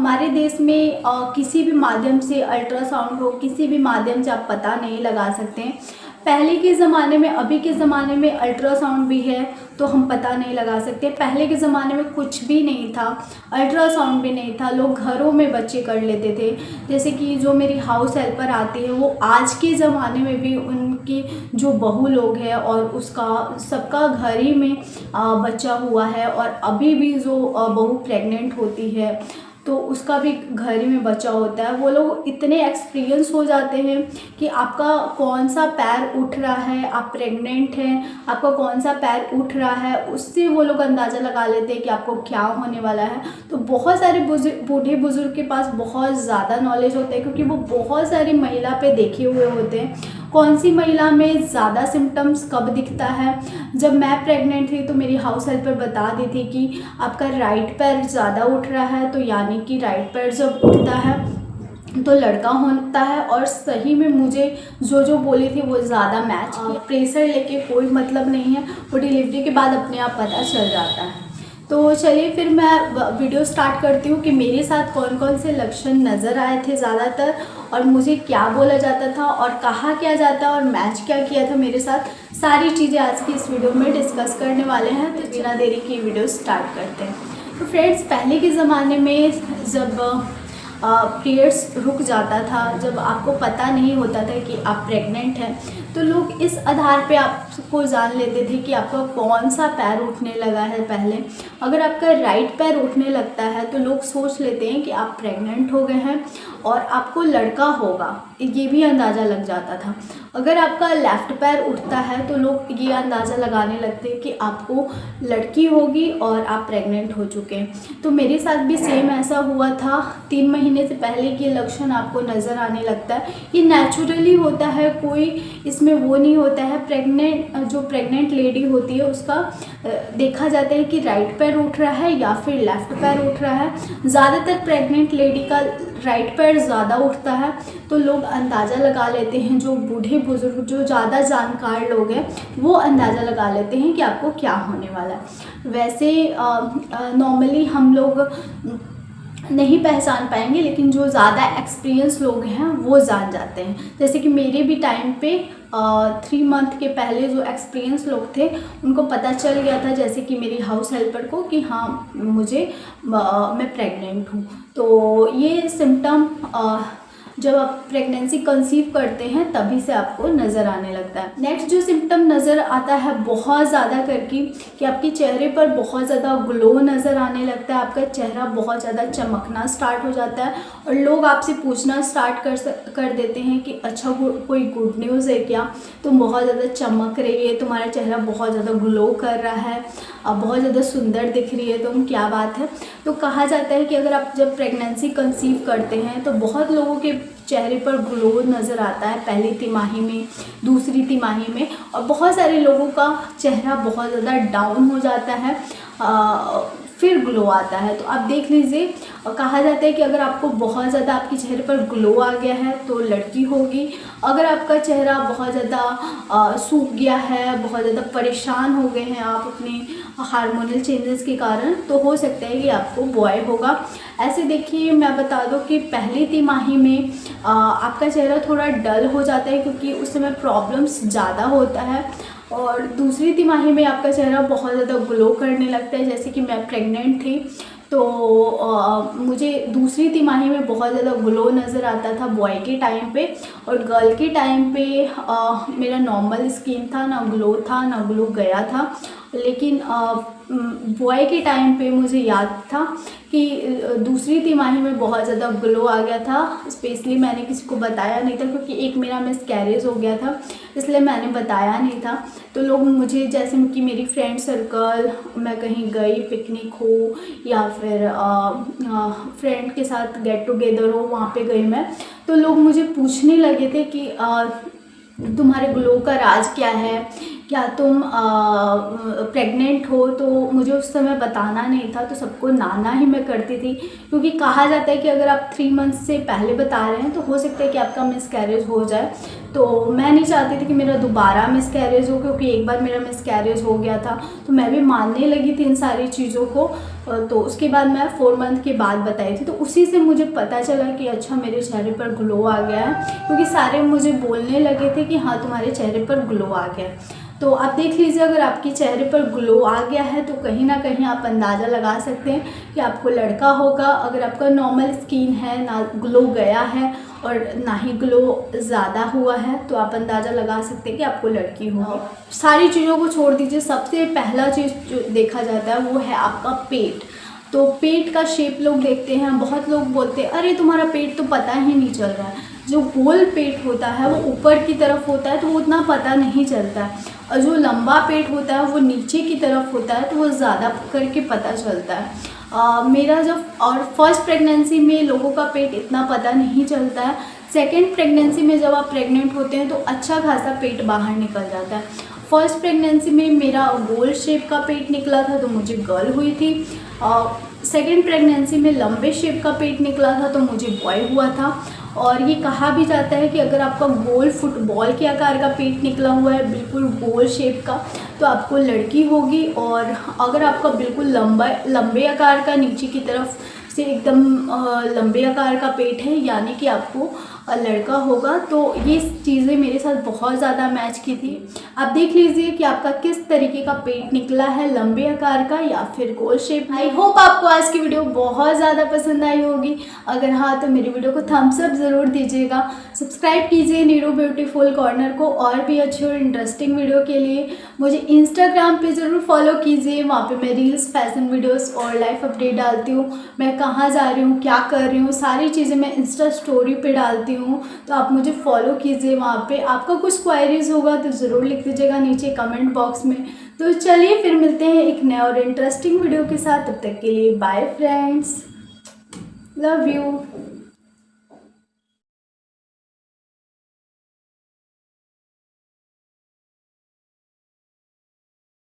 हमारे देश में किसी भी माध्यम से अल्ट्रासाउंड हो, किसी भी माध्यम से आप पता नहीं लगा सकते हैं। पहले के ज़माने में, अभी के ज़माने में अल्ट्रासाउंड भी है तो हम पता नहीं लगा सकते। पहले के ज़माने में कुछ भी नहीं था, अल्ट्रासाउंड भी नहीं था, लोग घरों में बच्चे कर लेते थे। जैसे कि जो मेरी हाउस हेल्पर आती है, वो आज के ज़माने में भी उनकी जो बहू लोग हैं और उसका सबका घर ही में बच्चा हुआ है, और अभी भी जो बहू प्रेग्नेंट होती है तो उसका भी घर ही में बच्चा होता है। वो लोग इतने एक्सपीरियंस हो जाते हैं कि आपका कौन सा पैर उठ रहा है, आप प्रेग्नेंट हैं, आपका कौन सा पैर उठ रहा है, उससे वो लोग अंदाज़ा लगा लेते हैं कि आपको क्या होने वाला है। तो बहुत सारे बूढ़े बुजुर्ग के पास बहुत ज़्यादा नॉलेज होता है, क्योंकि वो बहुत सारी महिला पे देखे हुए होते हैं कौन सी महिला में ज़्यादा सिम्टम्स कब दिखता है। जब मैं प्रेग्नेंट थी तो मेरी हाउस हेल्पर बता दी थी कि आपका राइट पैर ज़्यादा उठ रहा है, तो यानी कि राइट पैर जब उठता है तो लड़का होता है। और सही में मुझे जो जो बोली थी वो ज़्यादा मैच किया। प्रेशर लेके कोई मतलब नहीं है, वो डिलीवरी के बाद अपने आप पता चल जाता है। तो चलिए फिर मैं वीडियो स्टार्ट करती हूँ कि मेरे साथ कौन कौन से लक्षण नज़र आए थे ज़्यादातर, और मुझे क्या बोला जाता था और कहा क्या जाता और मैच क्या किया था मेरे साथ। सारी चीज़ें आज की इस वीडियो में डिस्कस करने वाले हैं, तो बिना देरी की वीडियो स्टार्ट करते हैं। तो फ्रेंड्स, पहले के ज़माने में जब पीरियड्स रुक जाता था, जब आपको पता नहीं होता था कि आप प्रेग्नेंट हैं, तो लोग इस आधार पे आपको जान लेते थे कि आपका कौन सा पैर उठने लगा है। पहले अगर आपका राइट पैर उठने लगता है तो लोग सोच लेते हैं कि आप प्रेग्नेंट हो गए हैं और आपको लड़का होगा, ये भी अंदाज़ा लग जाता था। अगर आपका लेफ़्ट पैर उठता है तो लोग ये अंदाज़ा लगाने लगते हैं कि आपको लड़की होगी और आप प्रेग्नेंट हो चुके हैं। तो मेरे साथ भी सेम ऐसा हुआ था। 3 महीने से पहले के लक्षण आपको नज़र आने लगता है, ये नेचुरली होता है, कोई इसमें वो नहीं होता है। जो प्रेग्नेंट लेडी होती है उसका देखा जाता है कि राइट पैर उठ रहा है या फिर लेफ़्ट पैर उठ रहा है। ज़्यादातर प्रेग्नेंट लेडी का राइट पैर ज़्यादा उठता है, तो लोग अंदाज़ा लगा लेते हैं, जो बूढ़े बुजुर्ग, जो ज़्यादा जानकार लोग हैं, वो अंदाज़ा लगा लेते हैं कि आपको क्या होने वाला है। वैसे नॉर्मली हम लोग नहीं पहचान पाएंगे, लेकिन जो ज़्यादा एक्सपीरियंस लोग हैं वो जान जाते हैं। जैसे कि मेरे भी टाइम पे 3 मंथ के पहले जो एक्सपीरियंस लोग थे उनको पता चल गया था, जैसे कि मेरी हाउस हेल्पर को, कि हाँ मैं प्रेग्नेंट हूँ। तो ये सिम्टम जब आप प्रेगनेंसी कंसीव करते हैं तभी से आपको नज़र आने लगता है। नेक्स्ट जो सिम्टम नज़र आता है बहुत ज़्यादा करके, कि आपके चेहरे पर बहुत ज़्यादा ग्लो नज़र आने लगता है, आपका चेहरा बहुत ज़्यादा चमकना स्टार्ट हो जाता है, और लोग आपसे पूछना स्टार्ट कर देते हैं कि अच्छा कोई गुड न्यूज़ है क्या, तुम बहुत ज़्यादा चमक रही है, तुम्हारा चेहरा बहुत ज़्यादा ग्लो कर रहा है, बहुत ज़्यादा सुंदर दिख रही है तुम, क्या बात है। तो कहा जाता है कि अगर आप जब प्रेगनेंसी कंसीव करते हैं तो बहुत लोगों के चेहरे पर ग्लो नज़र आता है, पहली तिमाही में, दूसरी तिमाही में, और बहुत सारे लोगों का चेहरा बहुत ज़्यादा डाउन हो जाता है, फिर ग्लो आता है। तो आप देख लीजिए, कहा जाता है कि अगर आपको बहुत ज़्यादा आपके चेहरे पर ग्लो आ गया है तो लड़की होगी। अगर आपका चेहरा बहुत ज़्यादा सूख गया है, बहुत ज़्यादा परेशान हो गए हैं आप अपने हार्मोनल चेंजेस के कारण, तो हो सकता है कि आपको बॉय होगा। ऐसे देखिए, मैं बता दूं कि पहली तिमाही में आपका चेहरा थोड़ा डल हो जाता है, क्योंकि उस समय प्रॉब्लम्स ज़्यादा होता है, और दूसरी तिमाही में आपका चेहरा बहुत ज़्यादा ग्लो करने लगता है। जैसे कि मैं प्रेग्नेंट थी तो मुझे दूसरी तिमाही में बहुत ज़्यादा ग्लो नज़र आता था बॉय के टाइम पे, और गर्ल के टाइम पे मेरा नॉर्मल स्किन था, ना ग्लो था ना ग्लो गया था। लेकिन बॉय के टाइम पे मुझे याद था कि दूसरी तिमाही में बहुत ज़्यादा ग्लो आ गया था। स्पेशली मैंने किसी को बताया नहीं था, क्योंकि एक मेरा मिसकैरेज हो गया था, इसलिए मैंने बताया नहीं था। तो लोग मुझे, जैसे कि मेरी फ्रेंड सर्कल, मैं कहीं गई पिकनिक हो या फिर फ्रेंड के साथ गेट टुगेदर हो, वहाँ पे गई मैं, तो लोग मुझे पूछने लगे थे कि तुम्हारे ग्लो का राज क्या है, क्या तुम प्रेग्नेंट हो, तो मुझे उस समय बताना नहीं था, तो सबको नाना ही मैं करती थी, क्योंकि कहा जाता है कि अगर आप 3 मंथ्स से पहले बता रहे हैं तो हो सकता है कि आपका मिसकैरेज हो जाए। तो मैं नहीं चाहती थी कि मेरा दोबारा मिसकैरेज हो, क्योंकि एक बार मेरा मिसकैरेज हो गया था, तो मैं भी मानने लगी थी इन सारी चीज़ों को। तो उसके बाद मैं 4 मंथ के बाद बताई थी, तो उसी से मुझे पता चला कि अच्छा मेरे चेहरे पर ग्लो आ गया है, क्योंकि सारे मुझे बोलने लगे थे कि हाँ तुम्हारे चेहरे पर ग्लो आ गया है। तो आप देख लीजिए, अगर आपके चेहरे पर ग्लो आ गया है तो कहीं ना कहीं आप अंदाज़ा लगा सकते हैं कि आपको लड़का होगा। अगर आपका नॉर्मल स्किन है, ना ग्लो गया है और ना ही ग्लो ज़्यादा हुआ है, तो आप अंदाज़ा लगा सकते हैं कि आपको लड़की होगी। सारी चीज़ों को छोड़ दीजिए, सबसे पहला चीज़ जो देखा जाता है वो है आपका पेट। तो पेट का शेप लोग देखते हैं, बहुत लोग बोलते हैं अरे तुम्हारा पेट तो पता ही नहीं चल रहा है। जो गोल पेट होता है वो ऊपर की तरफ होता है तो वो उतना पता नहीं चलता है, और जो लंबा पेट होता है वो नीचे की तरफ होता है तो वो ज़्यादा करके पता चलता है। मेरा जब और फर्स्ट प्रेगनेंसी में लोगों का पेट इतना पता नहीं चलता है। सेकेंड प्रेगनेंसी में जब आप प्रेग्नेंट होते हैं तो अच्छा खासा पेट बाहर निकल जाता है। फर्स्ट प्रेगनेंसी में मेरा गोल शेप का पेट निकला था तो मुझे गर्ल हुई थी। सेकेंड प्रेगनेंसी में लंबे शेप का पेट निकला था तो मुझे बॉय हुआ था। और ये कहा भी जाता है कि अगर आपका गोल फुटबॉल के आकार का पेट निकला हुआ है, बिल्कुल गोल शेप का, तो आपको लड़की होगी। और अगर आपका बिल्कुल लंबे आकार का नीचे की तरफ से एकदम लंबे आकार का पेट है, यानी कि आपको लड़का होगा। तो ये चीज़ें मेरे साथ बहुत ज़्यादा मैच की थी। आप देख लीजिए कि आपका किस तरीके का पेट निकला है, लंबे आकार का या फिर गोल शेप। आई होप आपको आज की वीडियो बहुत ज़्यादा पसंद आई होगी। अगर हाँ तो मेरी वीडियो को थम्स अप ज़रूर दीजिएगा। सब्सक्राइब कीजिए नीरू ब्यूटीफुल कॉर्नर को और भी अच्छी और इंटरेस्टिंग वीडियो के लिए। मुझे इंस्टाग्राम पे ज़रूर फॉलो कीजिए, वहाँ पे मैं रील्स, फैशन वीडियोस और लाइफ अपडेट डालती हूँ। मैं कहाँ जा रही हूँ, क्या कर रही हूँ, सारी चीज़ें मैं इंस्टा स्टोरी पे डालती हूँ, तो आप मुझे फॉलो कीजिए वहाँ पे। आपका कुछ क्वायरीज होगा तो ज़रूर लिख दीजिएगा नीचे कमेंट बॉक्स में। तो चलिए फिर मिलते हैं एक नए और इंटरेस्टिंग वीडियो के साथ। तब तक के लिए बाय फ्रेंड्स, लव यू।